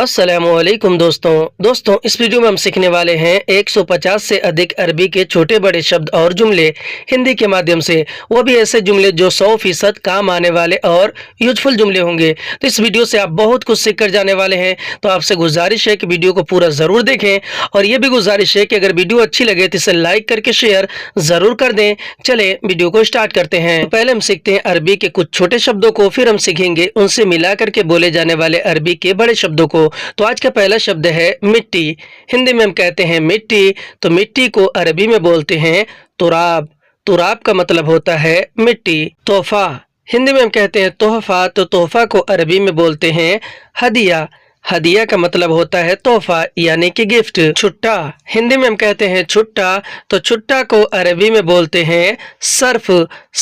अस्सलामुअलैकुम दोस्तों इस वीडियो में हम सीखने वाले हैं 150 से अधिक अरबी के छोटे बड़े शब्द और जुमले हिंदी के माध्यम से, वो भी ऐसे जुमले जो 100% काम आने वाले और यूजफुल जुमले होंगे। तो इस वीडियो से आप बहुत कुछ सीख कर जाने वाले हैं। तो आपसे गुजारिश है कि वीडियो को पूरा ज़रूर देखें, और ये भी गुजारिश है कि अगर वीडियो अच्छी लगे तो इसे लाइक करके शेयर ज़रूर कर दें। चले वीडियो को स्टार्ट करते हैं। तो पहले हम सीखते हैं अरबी के कुछ छोटे शब्दों को, फिर हम सीखेंगे उनसे मिला करके बोले जाने वाले अरबी के बड़े शब्दों को। तो आज का पहला शब्द है मिट्टी। हिंदी में हम कहते हैं मिट्टी, तो मिट्टी को अरबी में बोलते हैं तुराब। तुराब का मतलब होता है मिट्टी। तोहफा, हिंदी में हम कहते हैं तोहफा, तो तोहफा को अरबी में बोलते हैं हदिया। हदिया का मतलब होता है तोहफा यानी कि गिफ्ट। छुट्टा, हिंदी में हम कहते हैं छुट्टा, तो छुट्टा को अरबी में बोलते हैं सर्फ।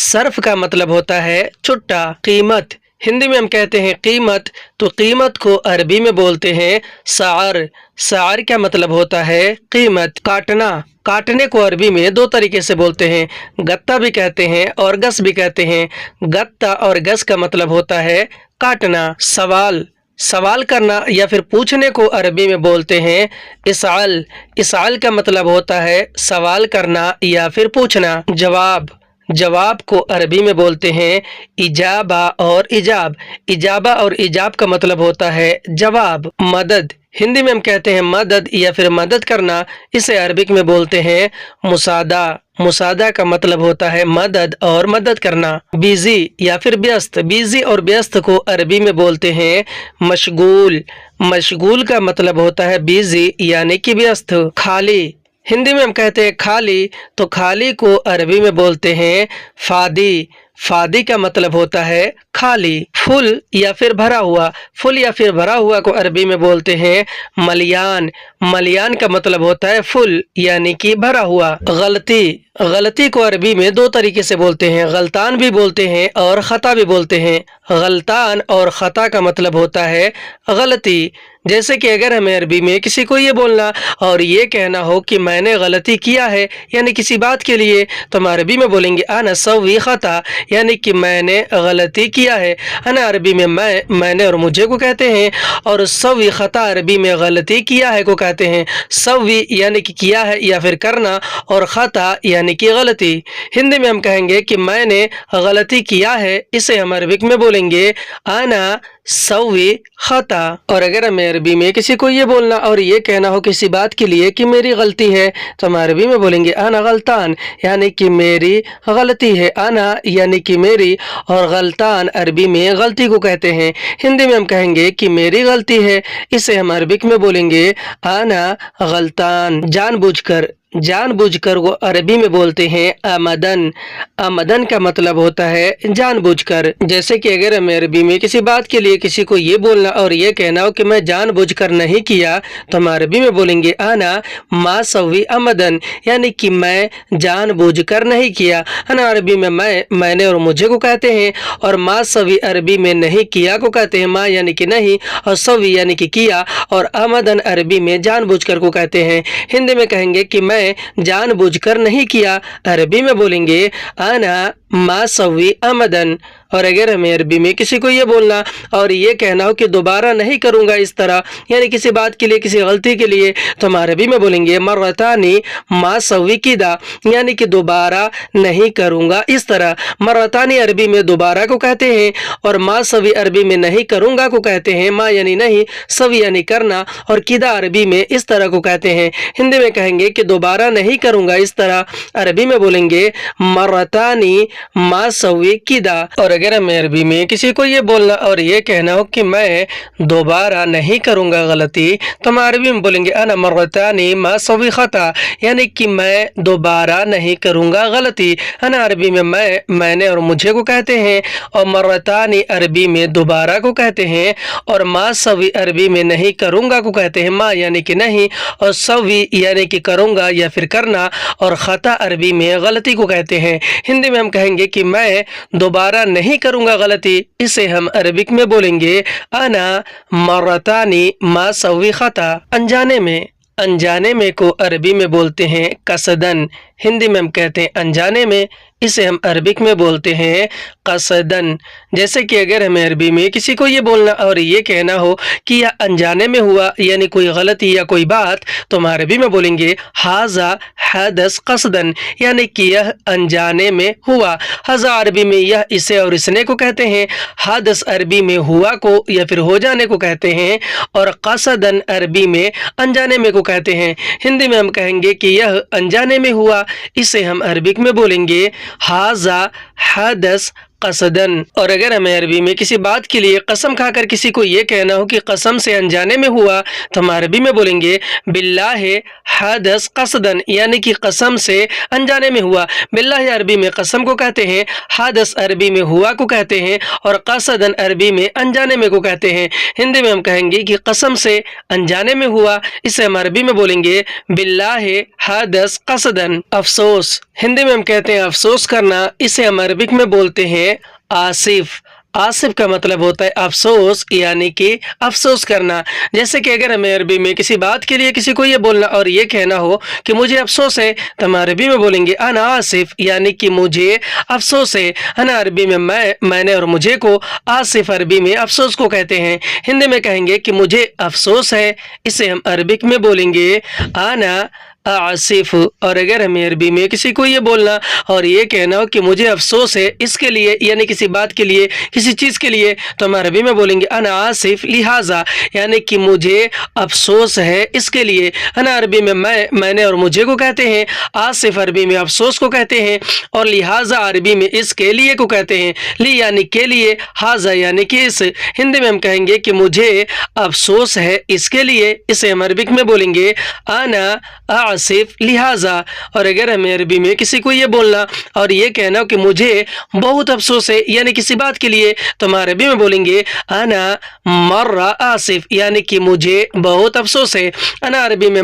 सर्फ का मतलब होता है छुट्टा। कीमत, हिंदी में हम कहते हैं कीमत, तो कीमत को अरबी में बोलते हैं सार। सार का मतलब होता है कीमत। काटना, काटने को अरबी में दो तरीके से बोलते हैं, गत्ता भी कहते हैं और गस भी कहते हैं। गत्ता और गस का मतलब होता है काटना। सवाल, सवाल करना या फिर पूछने को अरबी में बोलते हैं इसाल। इसाल का मतलब होता है सवाल करना या फिर पूछना। जवाब, जवाब को अरबी में बोलते हैं इजाबा और इजाब। इजाबा और इजाब का मतलब होता है जवाब। मदद, हिंदी में हम कहते हैं मदद या फिर मदद करना, इसे अरबिक में बोलते हैं मुसादा। मुसादा का मतलब होता है मदद और मदद करना। बिजी या फिर व्यस्त, बिजी और व्यस्त को अरबी में बोलते हैं मशगूल। मशगूल का मतलब होता है बिजी यानी कि व्यस्त। खाली, हिंदी में हम कहते हैं खाली, तो खाली को अरबी में बोलते हैं फादी। फादी का मतलब होता है खाली। फुल या फिर भरा हुआ, फुल या फिर भरा हुआ को अरबी में बोलते हैं मलियान। मलियान का मतलब होता है फुल यानी कि भरा हुआ। गलती, गलती को अरबी में दो तरीके से बोलते हैं, गलतान भी बोलते हैं और खता भी बोलते हैं। गलतान और खता का मतलब होता है गलती। जैसे कि अगर हमें अरबी में किसी को ये बोलना और ये कहना हो कि मैंने गलती किया है यानी किसी बात के लिए, तो हम अरबी में बोलेंगे अना सवी खता, यानी कि मैंने गलती किया है। अना अरबी में मैंने और मुझे को कहते हैं, और सवी खता अरबी में गलती किया है को कहते हैं। सवी यानी कि किया है या फिर करना, और खता यानी कि गलती। हिंदी में हम कहेंगे कि मैंने गलती किया है, इसे हम अरबिक में बोलेंगे अना सवी खता। और अगर हमें अरबी में किसी को ये बोलना और ये कहना हो किसी बात के लिए कि मेरी गलती है, तो हम अरबी में बोलेंगे अना गलतान, यानी कि मेरी गलती है। अना यानी कि मेरी, और गलतान अरबी में गलती को कहते हैं। हिंदी में हम कहेंगे कि मेरी गलती है, इसे हम अरबिक में बोलेंगे अना गलतान। जानबूझकर, जानबूझकर वो अरबी में बोलते हैं आमदन। आमदन का मतलब होता है जानबूझकर। जैसे कि अगर हमें अरबी में किसी बात के लिए किसी को ये बोलना और ये कहना हो कि मैं जानबूझकर नहीं किया, तो हम अरबी में बोलेंगे आना मा सवी आमदन, यानी कि मैं जानबूझकर नहीं किया। ना अरबी में मैंने और मुझे को कहते हैं, और मा सवी अरबी में नहीं किया को कहते हैं। मा यानी कि नहीं, और सवी यानी कि किया, और आमदन अरबी में जानबूझकर को कहते हैं। हिंदी में कहेंगे कि मैं जानबूझकर नहीं किया, अरबी में बोलेंगे अना मा सवी आमदन। और अगर हमें अरबी में किसी को ये बोलना और ये कहना हो कि दोबारा नहीं करूँगा इस तरह, यानी किसी बात के लिए किसी गलती के लिए, तो हम अरबी में बोलेंगे मर्रतानी मा सवी किदा, यानी कि दोबारा नहीं करूँगा इस तरह। मर्रतानी अरबी में दोबारा को कहते हैं, और मा सवी अरबी में नहीं करूँगा को कहते हैं। मा यानी नहीं, सवी यानी करना, और किदा अरबी में इस तरह को कहते हैं। हिंदी में कहेंगे कि दोबारा नहीं करूँगा इस तरह, अरबी में बोलेंगे मर्रतानी मा सवी किदा। और अगर हमें अरबी में किसी को ये बोलना और ये कहना हो कि मैं दोबारा नहीं करूँगा गलती, तो हम अरबी में बोलेंगे अना मर्रतानी मा सवी खता, यानी कि मैं दोबारा नहीं करूँगा गलती। अना अरबी में मैंने और मुझे को कहते हैं, और मर्रतानी अरबी में दोबारा को कहते हैं, और मा सवी अरबी में नहीं करूँगा को कहते हैं। मा यानी कि नहीं, और सवी यानी कि करूँगा या फिर करना, और खता अरबी में गलती को कहते हैं। हिंदी में हम कहेंगे कि मैं दोबारा नहीं करूँगा गलती, इसे हम अरबिक में बोलेंगे अना मर्रतानी मा सवी खता। अनजाने में, अनजाने में को अरबी में बोलते हैं कसदन। हिंदी में हम कहते हैं अनजाने में, इसे हम अरबिक में बोलते हैं कसदन। जैसे कि अगर हमें अरबी में किसी को ये बोलना और ये कहना हो कि यह अनजाने में हुआ यानी कोई गलती या कोई बात, तो हम अरबी में बोलेंगे हाजा हदस कसदन, यानी कि यह अनजाने में हुआ। हज़ा अरबी में यह, इसे और इसने को कहते हैं। हदस अरबी में हुआ को या फिर हो जाने को कहते हैं, और कसदन अरबी में अनजाने में को कहते हैं। हिंदी में हम कहेंगे कि यह अनजाने में हुआ, इसे हम अरबिक में बोलेंगे हाजा हदस कसदन। और अगर हमें अरबी में किसी बात के लिए कसम खाकर किसी को ये कहना हो कि कसम से अनजाने में हुआ, तो हम अरबी में बोलेंगे बिल्लाह हदस कसदन, यानी कि कसम से अनजाने में हुआ। बिल्लाह अरबी में कसम को कहते हैं, हदस अरबी में हुआ को कहते हैं, और कसदन अरबी में अनजाने में को कहते हैं। हिंदी में हम कहेंगे कि कसम से अनजाने में हुआ, इसे हम अरबी में बोलेंगे बिल्लाह हदस कसदन। अफसोस, हिंदी में हम कहते हैं अफसोस करना, इसे हम अरबिक में बोलते हैं आसिफ। आसिफ का मतलब होता है अफसोस, यानी कि अफसोस करना। जैसे कि अगर हमें अरबी में किसी बात के लिए किसी को ये बोलना और ये कहना हो कि मुझे अफसोस है, तो हम अरबी में बोलेंगे अना आसिफ, यानी कि मुझे अफसोस है। अना अरबी में मैंने और मुझे को, आसिफ अरबी में अफसोस को कहते हैं। हिंदी में कहेंगे कि मुझे अफसोस है, इसे हम अरबिक में बोलेंगे अना आसिफ। और अगर हमें अरबी में किसी को ये बोलना और ये कहना हो कि मुझे अफसोस है इसके लिए, यानी किसी बात के लिए, किसी चीज़ के लिए, तो हम अरबी में बोलेंगे अना आसिफ लिहाजा, यानी कि मुझे अफसोस है इसके लिए। अना अरबी में मैंने और मुझे को कहते हैं, आसिफ अरबी में अफसोस को कहते हैं, और लिहाजा अरबी में इसके लिए को कहते हैं। ली यानी के लिए, हाजा यानी कि इस। हिंदी में हम कहेंगे कि मुझे अफसोस है इसके लिए, इसे हम अरबिक में बोलेंगे अना आसिफ लिहाजा। और अगर हमें अरबी में किसी को ये बोलना और ये कहना हो कि मुझे बहुत अफसोस है, यानी किसी बात के लिए, तो हम अरबी में बोलेंगे अना मर्रा आसिफ, यानी कि मुझे बहुत अफसोस है। अना अरबी में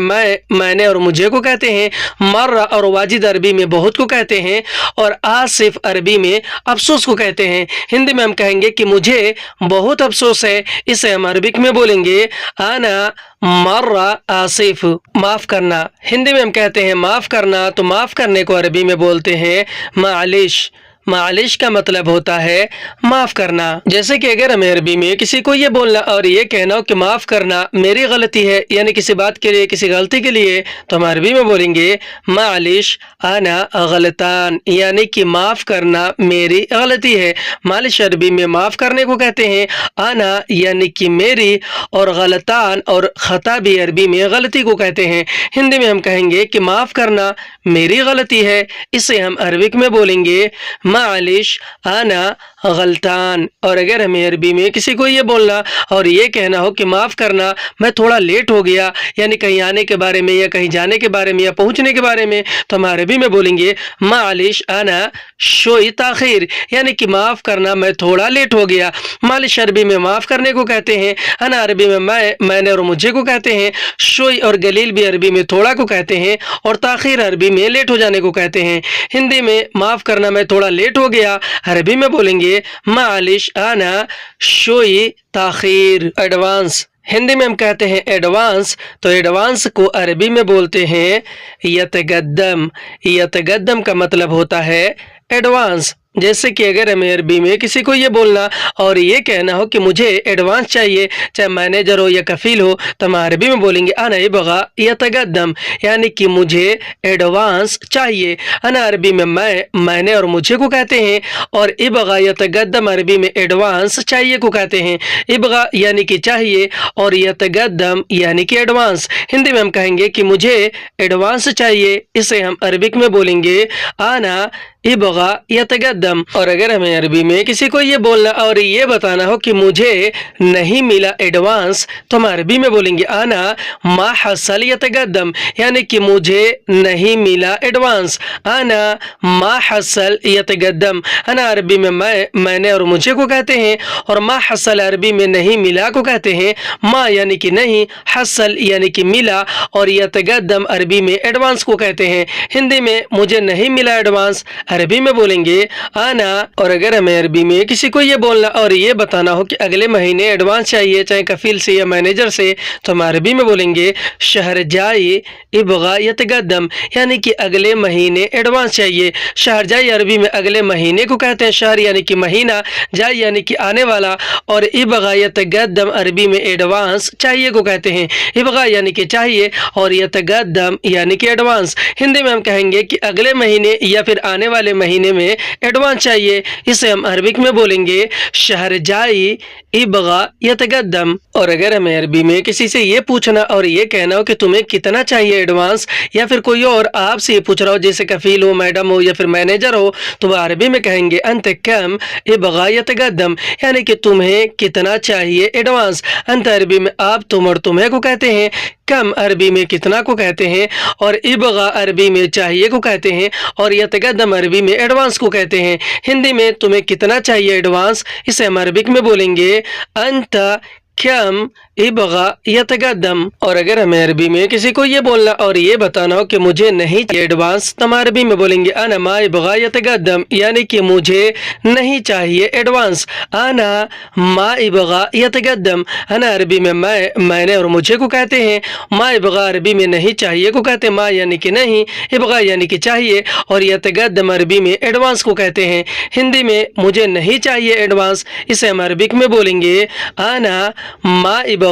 मैंने और मुझे को कहते हैं, मर्रा और वाजिद अरबी में बहुत को कहते हैं, और आसिफ अरबी में अफसोस को कहते हैं। हिंदी में हम कहेंगे कि मुझे बहुत अफसोस है, इसे हम अरबिक में बोलेंगे अना मर्रा आसिफ। माफ़ करना, हिंदी में हम कहते हैं माफ़ करना, तो माफ़ करने को अरबी में बोलते हैं मालिश। मालिश का मतलब होता है माफ़ करना। जैसे कि अगर हमें अरबी में किसी को ये बोलना और ये कहना हो कि माफ़ करना मेरी गलती है, यानी किसी बात के लिए, किसी गलती के लिए, तो हम अरबी में बोलेंगे मालिश अना गलतान, यानी कि माफ़ करना मेरी गलती है। मालिश अरबी में माफ़ करने को कहते हैं, अना यानी कि मेरी, और गलतान और ख़ता भी अरबी में गलती को कहते हैं। हिंदी में हम कहेंगे कि माफ़ करना मेरी गलती है, इसे हम अरबिक में बोलेंगे मालिश अना गलतान। और अगर हमें अरबी में किसी को ये बोलना और ये कहना हो कि माफ़ करना मैं थोड़ा लेट हो गया, यानी कहीं आने के बारे में या कहीं जाने के बारे में या पहुंचने के बारे में, तो हम अरबी में बोलेंगे मालिश अना शोई ताखिर, यानी कि माफ़ करना मैं थोड़ा लेट हो गया। मालिश अरबी में माफ़ करने को कहते हैं, अना अरबी में मैंने और मुझे को कहते हैं, शोई और गलील भी अरबी में थोड़ा को कहते हैं, और ताखिर अरबी में लेट हो जाने को कहते हैं। हिंदी में माफ़ करना मैं थोड़ा लेट हो गया, अरबी में बोलेंगे मालिश अना शोई ताखिर। एडवांस, हिंदी में हम कहते हैं एडवांस, तो एडवांस को अरबी में बोलते हैं यतगद्दम। यतगद्दम का मतलब होता है एडवांस। जैसे कि अगर हमें अरबी में किसी को ये बोलना और ये कहना हो कि मुझे एडवांस चाहिए, चाहे मैनेजर हो या कफील हो, तो हम अरबी में बोलेंगे अना इबगा यतगद्दम, यानी कि मुझे एडवांस चाहिए। अना अरबी में मैंने और मुझे को कहते हैं, और इबगा यतगद्दम अरबी में एडवांस चाहिए को कहते हैं। इबगा यानी कि चाहिए, और यतगद्दम यानी कि एडवांस। हिंदी में हम कहेंगे कि मुझे एडवांस चाहिए, इसे हम अरबिक में बोलेंगे अना इबगा यतगद्दम। और अगर हमें अरबी में किसी को ये बोलना और ये बताना हो कि मुझे नहीं मिला एडवांस, तो हम अरबी में बोलेंगे अना मा हसल यतगद्दम, यानी कि मुझे नहीं मिला एडवांस। अना मा हसल यतगद्दम, अना अरबी में मैंने और मुझे को कहते हैं, और मा हसल अरबी में नहीं मिला को कहते हैं। मा यानी कि नहीं, हसल यानी कि मिला, और यतगद्दम अरबी में एडवांस को कहते हैं। हिंदी में मुझे नहीं मिला एडवांस, अरबी में बोलेंगे आना। और अगर हमें अरबी में किसी को ये बोलना और ये बताना हो कि अगले महीने एडवांस चाहिए, चाहे कफील से या मैनेजर से, तो हम अरबी में बोलेंगे शहर जाई इबगा यतगद्दम, यानी कि अगले महीने एडवांस चाहिए। शहर जाई अरबी में अगले महीने को कहते हैं, शहर यानी कि महीना, जाई यानी कि आने वाला, और इबगा यतगद्दम अरबी में एडवांस चाहिए को कहते हैं। इबगा यानी कि चाहिए और यतगद्दम यानी कि एडवांस। हिंदी में हम कहेंगे कि अगले महीने या फिर आने वाले महीने में एडवांस चाहिए, इसे हम अरबिक में बोलेंगे शहर जाई इबगा यतगद्दम। और अगर हमें अरबी में किसी से ये पूछना और ये कहना हो कि तुम्हें कितना चाहिए एडवांस, या फिर कोई और आपसे ये पूछ रहा हो, जैसे कफील हो, मैडम हो या फिर मैनेजर हो, तो वह अरबी में कहेंगे अंत कम इबगा यतगद्दम, यानी कि तुम्हें कितना चाहिए एडवांस। अंत अरबी में आप, तुम और तुम्हें को कहते हैं, कम अरबी में कितना को कहते हैं, और इबगा अरबी में चाहिए को कहते हैं, और यतगद्दम अरबी में एडवांस को कहते हैं। हिंदी में तुम्हें कितना चाहिए एडवांस, इसे हम अरबिक में बोलेंगे अंत कम इबगा यतगद्दम। और अगर हमें अरबी में किसी को ये बोलना और ये बताना हो कि मुझे नहीं चाहिए एडवांस, तो हम अरबी में बोलेंगे अना मा इबगा यतगद्दम, यानी कि मुझे नहीं चाहिए एडवांस। आना मा इबगा यतगद्दम, अना अरबी में मैंने और मुझे को कहते हैं, मा इबगा अरबी में नहीं चाहिए को कहते हैं, मा यानी कि नहीं, इबगा यानी कि चाहिए, और यतगद्दम अरबी में एडवांस को कहते हैं। हिंदी में मुझे नहीं चाहिए एडवांस, इसे हम अरबिक में बोलेंगे आना मा इबगा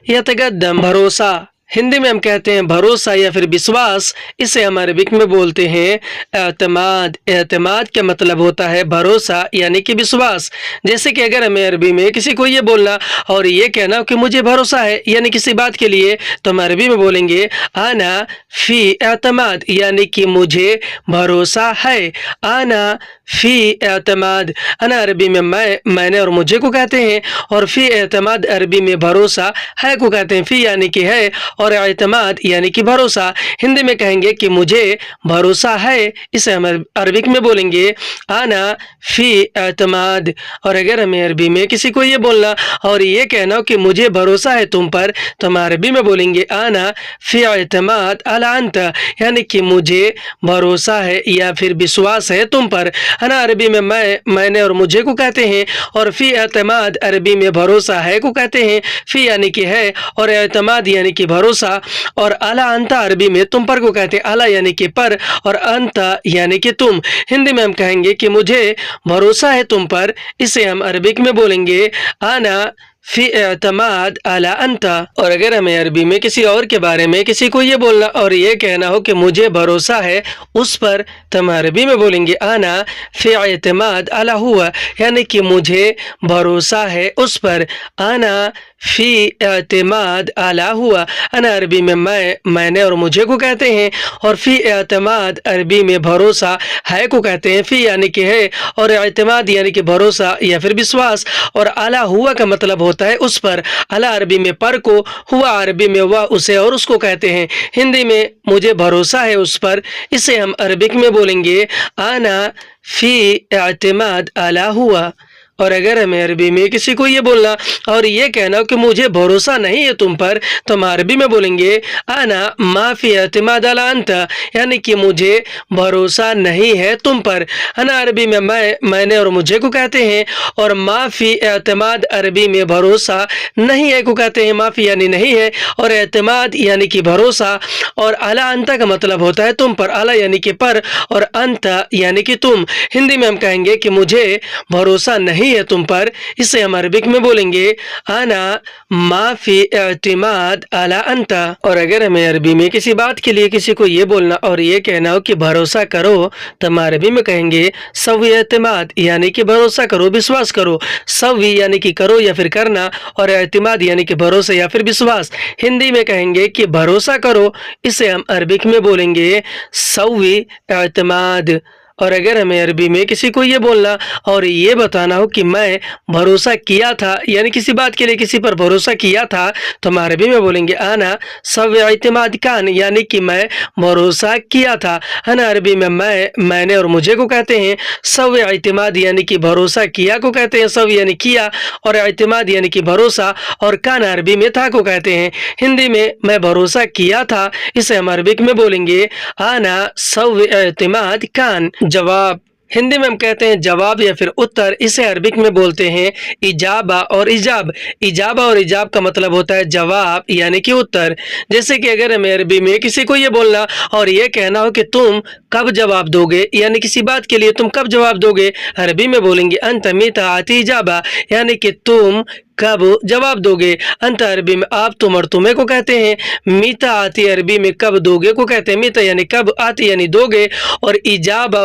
यतगद्दम। भरोसा, हिंदी में हम कहते हैं भरोसा या फिर विश्वास, इसे हम अरबिक में बोलते हैं एतमाद। एतमाद का मतलब होता है भरोसा यानी कि विश्वास। जैसे कि अगर हमें अरबी में किसी को ये बोलना और ये कहना हो कि मुझे भरोसा है यानी किसी बात के लिए, तो हम अरबी में बोलेंगे आना फी एतमाद, यानी कि मुझे भरोसा है। आना फी एतमाद, अना अरबी में मैंने और मुझे को कहते हैं, और फी एतमाद अरबी में भरोसा है को कहते हैं। फी यानी कि है और एतमाद यानी कि भरोसा। हिंदी में कहेंगे कि मुझे भरोसा है, इसे हम अरबिक में बोलेंगे आना फी एतमाद। और अगर हमें अरबी में किसी को ये बोलना और ये कहना हो कि मुझे भरोसा है तुम पर, तो हम अरबी में बोलेंगे आना फी एतमाद अला अंत, यानी कि मुझे भरोसा है या फिर विश्वास है तुम पर। अना अरबी में मैंने और मुझे को कहते हैं, और फी एतमाद अरबी में भरोसा है को कहते हैं। फी यानी कि है और एतमाद यानी कि भरोसा, और अला अंता अरबी में तुम पर को कहते हैं। अला यानी कि पर और अंता यानी कि तुम। हिंदी में हम कहेंगे कि मुझे भरोसा है तुम पर, इसे हम अरबिक में बोलेंगे आना फी एतमाद अला अंता। और अगर हमें अरबी में किसी और के बारे में किसी को ये बोलना और ये कहना हो कि मुझे भरोसा है उस पर, तो हम अरबी में बोलेंगे आना फी एतमाद अला हुआ, यानी कि मुझे भरोसा है उस पर। आना फी एतमाद अला हुआ, अना अरबी में मैंने और मुझे को कहते हैं, और फी एतमाद अरबी में भरोसा है को कहते हैं। फी यानी कि है और एतमाद यानी कि भरोसा या फिर विश्वास, और अला हुआ का मतलब होता है उस पर। अला अरबी में पर को, हुआ अरबी में वह उसे और उसको कहते हैं। हिंदी में मुझे भरोसा है उस पर, इसे हम अरबिक में बोलेंगे आना फी एतमाद अला हुआ। और अगर हमें अरबी में किसी को ये बोलना और ये कहना हो कि मुझे भरोसा नहीं है तुम पर, तो हम अरबी में बोलेंगे आना माफी एतमाद अला अंत, यानी कि मुझे भरोसा नहीं है तुम पर। अना अरबी में मैंने और मुझे को कहते हैं, और माफी एतमाद अरबी में भरोसा नहीं है को कहते हैं। माफी यानी नहीं है और एतमाद यानी कि भरोसा, और अला अंत का मतलब होता है तुम पर। अला यानी कि पर और अंत यानी कि तुम। हिंदी में हम कहेंगे कि मुझे भरोसा नहीं है तुम पर, इसे हम अरबिक में बोलेंगे आना माफी एतमाद अला अंता। और अगर हमें अरबी में किसी बात के लिए किसी को ये बोलना और ये कहना हो कि भरोसा करो, तो हम अरबी में कहेंगे सवी एतमाद, यानी कि भरोसा करो, विश्वास करो। सवी यानी कि करो या फिर करना, और एतमाद यानी कि भरोसा या फिर विश्वास। हिंदी में कहेंगे कि भरोसा करो, इसे हम अरबिक में बोलेंगे सवी एतमाद। और अगर हमें अरबी में किसी को ये बोलना और ये बताना हो कि मैं भरोसा किया था, यानी किसी बात के लिए किसी पर भरोसा किया था, तो हम अरबी में बोलेंगे आना सब एतमाद कान, यानी कि मैं भरोसा किया था। अना अरबी में मैंने और मुझे को कहते हैं। सब एतमाद यानी कि भरोसा किया को कहते हैं, सब यानी किया, और एतमाद यानी कि भरोसा, और कान अरबी में था को कहते हैं। हिंदी में मैं भरोसा किया था, इसे हम अरबिक में बोलेंगे आना सब एतमाद कान। जवाब, हिंदी में हम कहते हैं जवाब या फिर उत्तर, इसे अरबिक में बोलते हैं इजाबा और इजाब। इजाबा और इजाब का मतलब होता है जवाब यानी कि उत्तर। जैसे कि अगर हमें अरबी में किसी को ये बोलना और ये कहना हो कि तुम कब जवाब दोगे, यानी किसी बात के लिए तुम कब जवाब दोगे, अरबी में बोलेंगे अंत मीता आती इजाबा, यानी कि तुम कब जवाब दोगे। अंत अरबी में आप, तुम और तुम्हें को कहते हैं। मीता आती अरबी में कब दोगे को कहते हैं। मीता यानी कब, आती यानी दोगे, और इजाब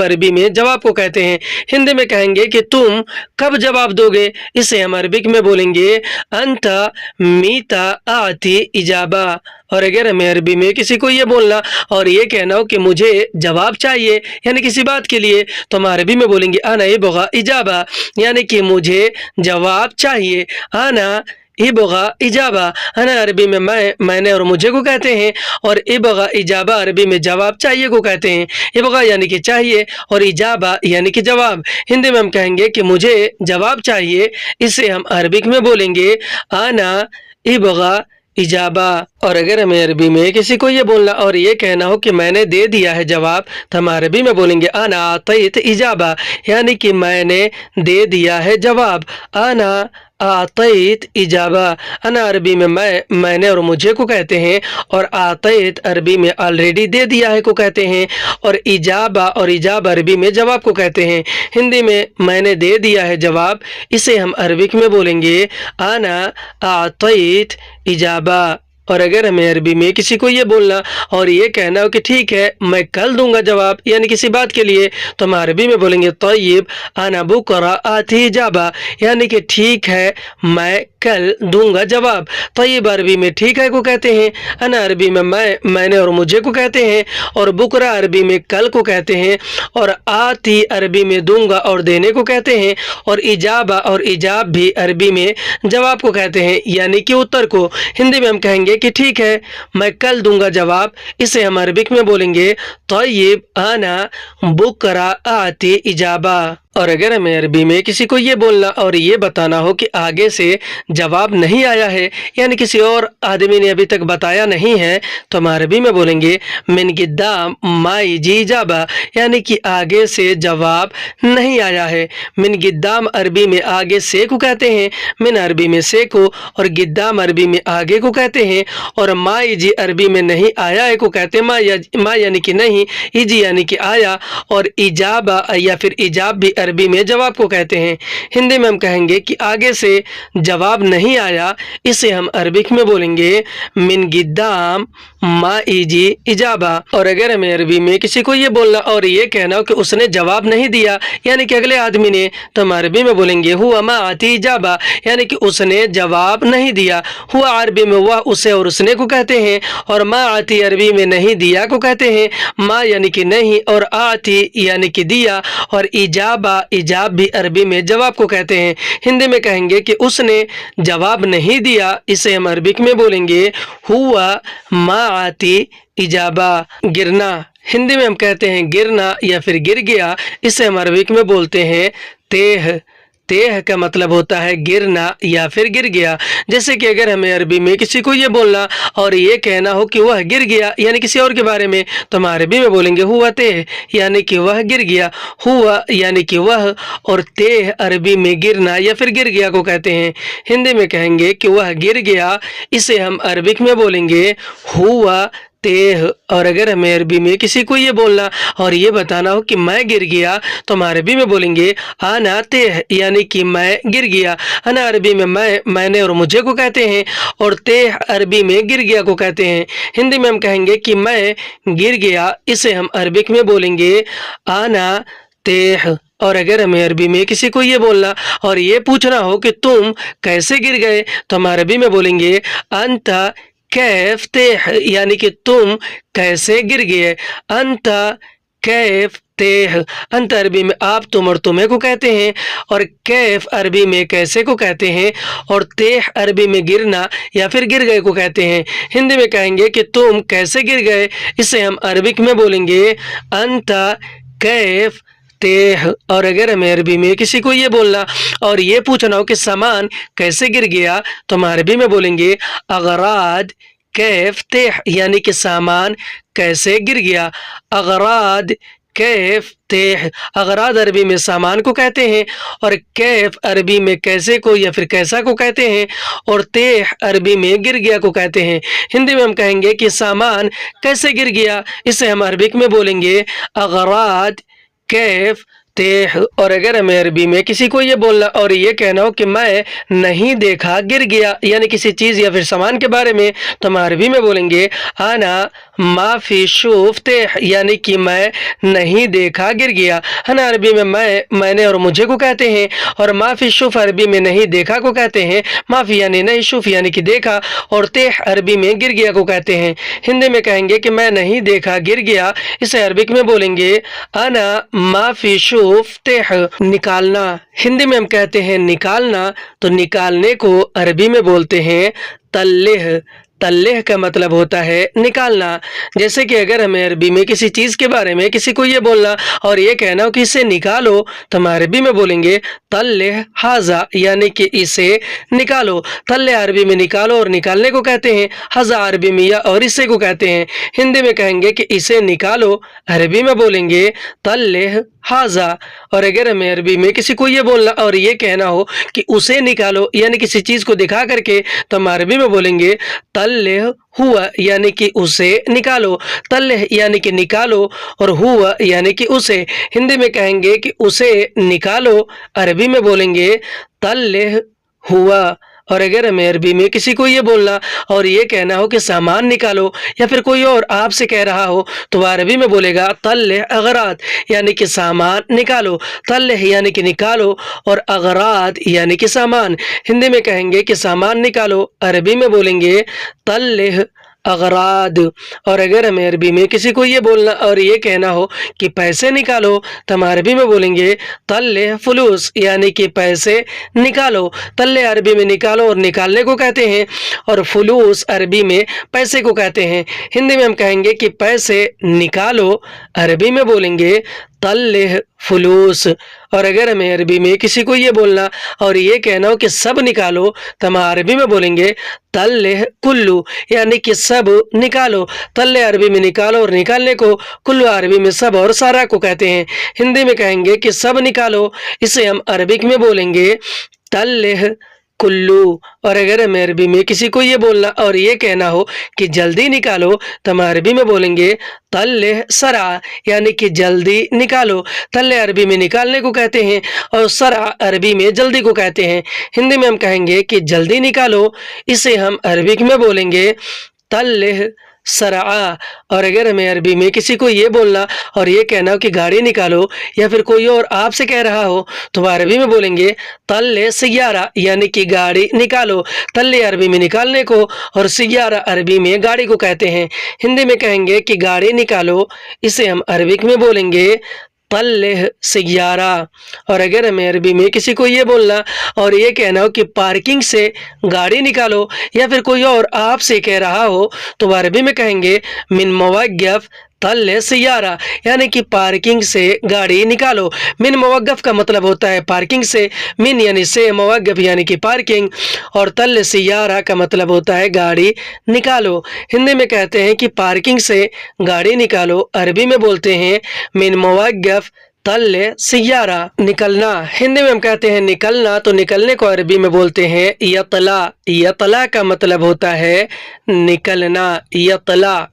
अरबी में जवाब को कहते हैं। हिंदी में कहेंगे कि तुम कब जवाब दोगे, इसे हम अरबिक में बोलेंगे अंत मीता आती इजाबा। और अगर हमें अरबी में किसी को ये बोलना और ये कहना हो कि मुझे जवाब चाहिए यानी किसी बात के लिए, तो हम अरबी में बोलेंगे आना इबगा इजाबा, यानी कि मुझे जवाब चाहिए। आना इबगा इजाबा, आना अरबी में मैंने और मुझे को कहते हैं, और इबगा इजाबा अरबी में जवाब चाहिए को कहते हैं। इबगा यानी कि चाहिए और इजाबा यानी कि जवाब। हिंदी में हम कहेंगे कि मुझे जवाब चाहिए, इसे हम अरबिक में बोलेंगे आना इबगा इजाबा। और अगर हमें अरबी में किसी को ये बोलना और ये कहना हो कि मैंने दे दिया है जवाब, तो हम अरबी में बोलेंगे आना आतैत इजाबा, यानी कि मैंने दे दिया है जवाब। आना आतैत इजाबा, आना अरबी में मैंने और मुझे को कहते हैं, और आतैत अरबी में ऑलरेडी दे दिया है को कहते हैं, और इजाबा और इजाब अरबी में जवाब को कहते हैं। हिंदी में मैंने दे दिया है जवाब, इसे हम अरबिक में बोलेंगे आना आतैत इजाबा। और अगर हमें अरबी में किसी को ये बोलना और ये कहना हो कि ठीक है मैं कल दूंगा जवाब, यानी किसी बात के लिए, तो हम अरबी में बोलेंगे तय्यब आना बुकरा आती इजाबा, यानी कि ठीक है मैं कल दूंगा जवाब। तय्यब अरबी में ठीक है को कहते हैं, अना अरबी में मैंने और मुझे को कहते हैं, और बुकरा अरबी में कल को कहते हैं, और आती अरबी में दूंगा और देने को कहते हैं, और इजाबा और इजाब भी अरबी में जवाब को कहते हैं, यानी कि उत्तर को। हिंदी में हम कहेंगे कि ठीक है मैं कल दूंगा जवाब, इसे हम अरबिक में बोलेंगे तय्यब आना बुकरा आती इजाबा। और अगर हमें अरबी में किसी को ये बोलना और ये बताना हो कि आगे से जवाब नहीं आया है, यानी किसी और आदमी ने अभी तक बताया नहीं है, तो हम अरबी में बोलेंगे मिन गिद्दाम माई जी इजाबा, यानी कि आगे से जवाब नहीं आया है। मिन गिद्दाम अरबी में आगे से को कहते हैं, मिन अरबी में से को, और गिद्दाम अरबी में आगे को कहते हैं, और माई जी अरबी में नहीं आया है को कहते हैं। मा यानी कि नहीं, इजी यानी कि आया, और इजाबा या फिर इजाब भी अरबी में जवाब को कहते हैं। हिंदी में हम कहेंगे कि आगे से जवाब नहीं आया, इसे हम अरबिक में बोलेंगे मिन गिद्दाम मा इजी इजाबा। और अगर हमें अरबी में किसी को ये बोलना और ये कहना हो कि उसने जवाब नहीं दिया, यानी कि अगले आदमी ने, तो हम अरबी में बोलेंगे हुआ मा आती इजाबा, यानी कि उसने जवाब नहीं दिया। हुआ अरबी में वह, उसे और उसने को कहते हैं, और मा आती अरबी में नहीं दिया को कहते हैं। मा यानी कि नहीं, और आती यानी कि दिया, और इजाबा इजाब भी अरबी में जवाब को कहते हैं। हिंदी में कहेंगे कि उसने जवाब नहीं दिया, इसे हम अरबिक में बोलेंगे हुआ मा आती इजाबा। गिरना, हिंदी में हम कहते हैं गिरना या फिर गिर गया, इसे हम अरबिक में बोलते हैं तेह। तेह का मतलब होता है गिरना या फिर गिर गया। जैसे कि अगर हमें अरबी में किसी को ये बोलना और ये कहना हो कि वह गिर गया, यानी किसी और के बारे में, तो हम अरबी में बोलेंगे हुआ तेह, यानी कि वह गिर गया। हुआ यानी कि वह, और तेह अरबी में गिरना या फिर गिर गया को कहते हैं। हिंदी में कहेंगे कि वह गिर गया, इसे हम अरबिक में बोलेंगे हुआ तेह। और अगर हमें अरबी में किसी को ये बोलना और ये बताना हो कि मैं गिर गया, तो हम अरबी में बोलेंगे आना तेह, यानी कि मैं गिर गया। आना अरबी में मैंने और मुझे को कहते हैं, और तेह अरबी में गिर गया को कहते हैं। हिंदी में हम कहेंगे कि मैं गिर गया, इसे हम अरबिक में बोलेंगे आना तेह। और अगर हमें अरबी में किसी को ये बोलना और ये पूछना हो कि तुम कैसे गिर गए, तो हम अरबी में बोलेंगे अंता कैफ तेह, यानी कि तुम कैसे गिर गए। अंता कैफ तेह, अंत अरबी में आप, तुम और तुम्हें को कहते हैं, और कैफ अरबी में कैसे को कहते हैं, और तेह अरबी में गिरना या फिर गिर गए को कहते हैं। हिंदी में कहेंगे कि तुम कैसे गिर गए, इसे हम अरबिक में बोलेंगे अंता कैफ तेह। और अगर हमें अरबी में किसी को ये बोलना और ये पूछना हो कि सामान कैसे गिर गया, तो हम अरबी में बोलेंगे अगराद कैफ तेह, यानी कि सामान कैसे गिर गया। अगराद कैफ तेह अगराद अरबी में सामान को कहते हैं, और कैफ अरबी में कैसे को या फिर कैसा को कहते हैं, और तेह अरबी में गिर गया को कहते हैं। हिंदी में हम कहेंगे कि सामान कैसे गिर गया, इसे हम अरबिक में बोलेंगे अगराद कैफ तेह। और अगर हमें अरबी में किसी को ये बोलना और ये कहना हो कि मैं नहीं देखा गिर गया, यानी किसी चीज़ या फिर सामान के बारे में, तो हम अरबी में बोलेंगे आना माफी शुफ्ते, यानी कि मैं नहीं देखा गिर गया। है ना, अरबी में मैंने और मुझे को कहते हैं, और माफी शुफ अरबी में नहीं देखा को कहते हैं। माफी यानी नहीं, शुफ यानी कि देखा, और तेह अरबी में गिर गया को कहते हैं। हिंदी में कहेंगे कि मैं नहीं देखा गिर गया, इसे अरबिक में बोलेंगे आना माफी शुफ तेह। निकालना, हिंदी में हम कहते हैं निकालना, तो निकालने को अरबी में बोलते हैं तल्लेह। तल्लेह का मतलब होता है निकालना। जैसे कि अगर हमें अरबी में किसी चीज़ के बारे में किसी को ये बोलना और ये कहना हो कि इसे निकालो, तो हम अरबी में बोलेंगे तल्लेह हाजा, यानी कि इसे निकालो। तल्ले अरबी में निकालो और निकालने को कहते हैं, हाजा अरबी में या और इसे को कहते हैं। हिंदी में कहेंगे कि इसे निकालो, अरबी में बोलेंगे तल्लेह हाजा। और अगर हमें अरबी में किसी को ये बोलना और ये कहना हो कि उसे निकालो, यानी किसी चीज़ को दिखा करके, तो हम अरबी में बोलेंगे तल्लेह हुआ, यानी कि उसे निकालो। तल्लेह यानी कि निकालो, और हुआ यानी कि उसे। हिंदी में कहेंगे कि उसे निकालो, अरबी में बोलेंगे तल्लेह हुआ। और अगर हमें अरबी में किसी को ये बोलना और ये कहना हो कि सामान निकालो, या फिर कोई और आपसे कह रहा हो, तो वह अरबी में बोलेगा तल्लेह अगरात, यानी कि सामान निकालो। तल्लेह यानी कि निकालो, और अगरात यानी कि सामान। हिंदी में कहेंगे कि सामान निकालो, अरबी में बोलेंगे तल्लेह अगराद। और अगर हमें अरबी में किसी को ये बोलना और ये कहना हो कि पैसे निकालो, तो हम अरबी में बोलेंगे तल्ले फुलूस, यानी कि पैसे निकालो। तल्ले अरबी में निकालो और निकालने को कहते हैं, और फुलूस अरबी में पैसे को कहते हैं। हिंदी में हम कहेंगे कि पैसे निकालो, अरबी में बोलेंगे तल्ले फुलूस। और अगर हमें अरबी में किसी को ये बोलना और ये कहना हो कि सब निकालो, तो हम अरबी में बोलेंगे तल्ले कुल्लू, यानी कि सब निकालो। तल्ले अरबी में निकालो और निकालने को कुल्लू अरबी में सब और सारा को कहते हैं। हिंदी में कहेंगे कि सब निकालो, इसे हम अरबिक में बोलेंगे तल्ले कुल्लू। और अगर हमें अरबी में किसी को ये बोलना और ये कहना हो कि जल्दी निकालो, तो हम अरबी में बोलेंगे तल्ले सरा, यानी कि जल्दी निकालो। तल्ले अरबी में निकालने को कहते हैं, और सरा अरबी में जल्दी को कहते हैं। हिंदी में हम कहेंगे कि जल्दी निकालो, इसे हम अरबिक में बोलेंगे तल्ले सरा। और अगर हमें अरबी में किसी को ये बोलना और ये कहना हो कि गाड़ी निकालो, या फिर कोई और आपसे कह रहा हो, तो वह अरबी में बोलेंगे तल्ले सियारा, यानी कि गाड़ी निकालो। तल्ले अरबी में निकालने को, और सियारा अरबी में गाड़ी को कहते हैं। हिंदी में कहेंगे कि गाड़ी निकालो, इसे हम अरबिक में बोलेंगे तल्ले सियारा। और अगर हमें अरबी में किसी को ये बोलना और ये कहना हो कि पार्किंग से गाड़ी निकालो, या फिर कोई और आपसे कह रहा हो, तो वह अरबी में कहेंगे मिन मवक़्क़फ़ तल्ले सियारा, यानी कि पार्किंग से गाड़ी निकालो। मिन मवक़्क़फ़ का मतलब होता है पार्किंग से, मिन यानी से, मवक़्क़फ़ यानी कि पार्किंग, और तल्ले सियारा का मतलब होता है गाड़ी निकालो। हिंदी में कहते हैं कि पार्किंग से गाड़ी निकालो, अरबी में बोलते हैं मिन मवक़्क़फ़ तल्ले सियारा। निकलना, हिंदी में हम कहते हैं निकलना, तो निकलने को अरबी में बोलते हैं यतला। यतला का मतलब होता है निकलना, यतला।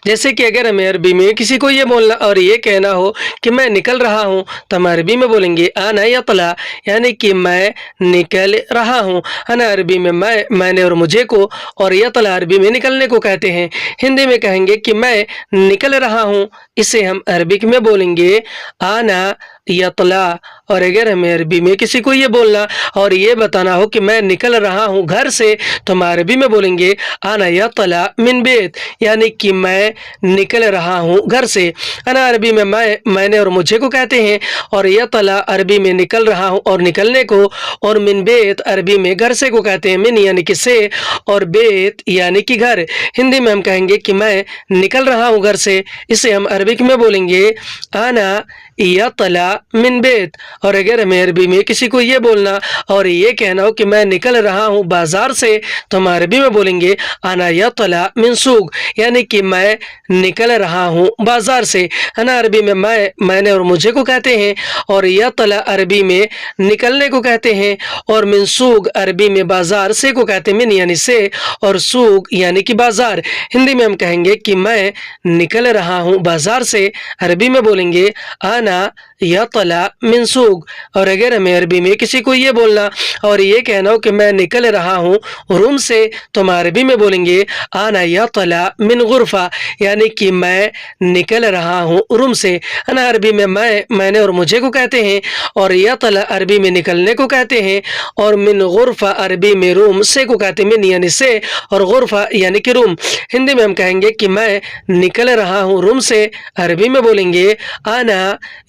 जैसे कि अगर हमें अरबी में किसी को ये बोलना और ये कहना हो कि मैं निकल रहा हूँ, तो हम अरबी में बोलेंगे आना यतला, यानी कि मैं निकल रहा हूँ। आना अरबी में मैंने और मुझे को, और यतला अरबी में निकलने को कहते हैं। हिंदी में कहेंगे कि मैं निकल रहा हूँ, इसे हम अरबिक में बोलेंगे आना यतला। और अगर हमें अरबी में किसी को ये बोलना और ये बताना हो कि मैं निकल रहा हूँ घर से, तो हम अरबी में बोलेंगे आना यतला मिन बेत, यानी कि मैं निकल रहा हूँ घर से। आना अरबी में मैंने और मुझे को कहते हैं, और यतला अरबी में निकल रहा हूँ और निकलने को, और मिन बेत अरबी में घर से को कहते हैं। मिन यानी कि से, और बेत यानी कि घर। हिंदी में हम कहेंगे कि मैं निकल रहा हूँ घर से, इसे हम अरबिक में बोलेंगे आना यतला मिन बेत। اور اگر ہمیں عربی میں کسی کو یہ بولنا اور یہ کہنا ہو کہ میں نکل رہا ہوں بازار سے تو ہم عربی میں بولیں گے انا یطلع من سوق، یعنی کہ میں نکل رہا ہوں بازار سے۔ انا عربی میں میں نے اور مجھے کو کہتے ہیں، اور یطلع عربی میں نکلنے کو کہتے ہیں، اور من سوق عربی میں بازار سے کو کہتے ہیں، من یعنی سے اور سوق یعنی کہ بازار۔ ہندی میں ہم کہیں گے کہ میں نکل رہا ہوں بازار سے، عربی میں بولیں گے انا یطلع من سوق۔ اور اگر ہمیں عربی میں کسی کو یہ بولنا اور یہ کہنا ہو کہ میں نکل رہا ہوں روم سے تو ہم عربی میں بولیں گے انا یطلع من غرفہ، یعنی کہ میں نکل رہا ہوں روم سے۔ انا عربی میں میں نے اور مجھے کو کہتے ہیں، اور یطلع عربی میں نکلنے کو کہتے ہیں، اور من غرفہ عربی میں روم سے کو کہتے ہیں، من یعنی سے اور غرفہ یعنی کہ روم۔ ہندی میں ہم کہیں گے کہ میں نکل رہا ہوں روم سے، عربی میں بولیں گے انا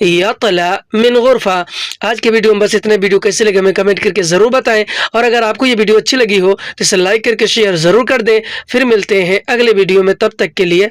یطلع من غرفہ۔ آج کے ویڈیو میں بس اتنے۔ ویڈیو کیسے لگے ہمیں کمنٹ کر کے ضرور بتائیں، اور اگر آپ کو یہ ویڈیو اچھی لگی ہو تو اسے لائک کر کے شیئر ضرور کر دیں۔ پھر ملتے ہیں اگلے ویڈیو میں، تب تک کے لیے